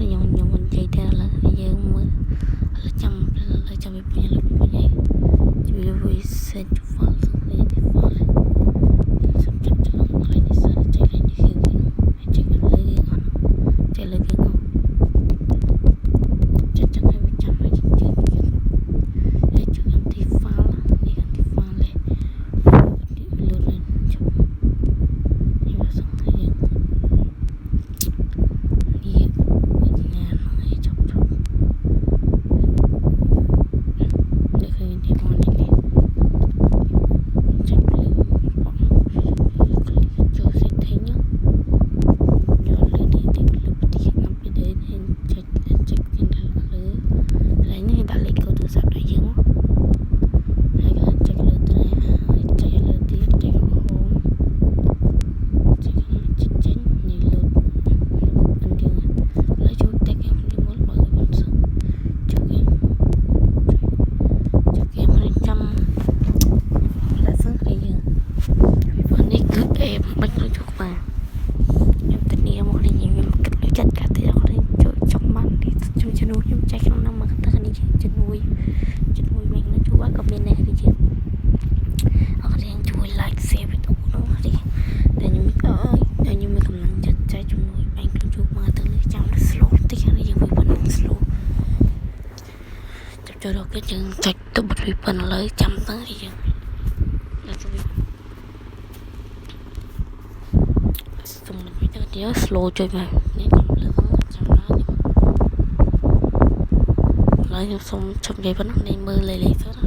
nhưng mình chạy theo là giờ mới là trăm bị punya lebih banyak jadi voice file sebenarnya di file subjek dalam mulai di sana cek di sini cek lagi kan cek lagi kan cek habis jam lagi cek juga di file ini kan di file di urutan jam ini masuk lagi dia dengan lagi cok được rồi thì bọn này này chắc là bọn cho sẽ thấy nhá nhỏ lên đi thì lúc thì ngắm cái đấy nên chắc cái là lấy này đã lấy câu từ sắp đại dương hay là chắc là từ này chắc là tí chắc là home chắc là chết nhiều lúc bình thường lấy chút tay em đi muốn mọi người còn sợ cho em hơn trăm là rất là nhiều vì bọn này cứ em bắt nó chụp mà em tình yêu một là nhiều em cách lấy chặt cả thì nó lên chỗ trong bàn thì trong chân nuôi em chạy nó nằm mà ta đi chân nuôi mình nó chú bác ở bên này đi chứ ở đây anh chui like share với tụi nó đi để như mình cầm lăng chặt trái chân nuôi anh cũng chụp mà từ lấy trăm là slow tích là như vậy vẫn slow cho được cái chân chạy tôi bật vi phần lấy trăm tới thì chứ là tôi dùng cái cái đĩa slow chơi mà nếu cầm lớn trăm đó lấy xong trong giây vẫn nên mưa lê lê hết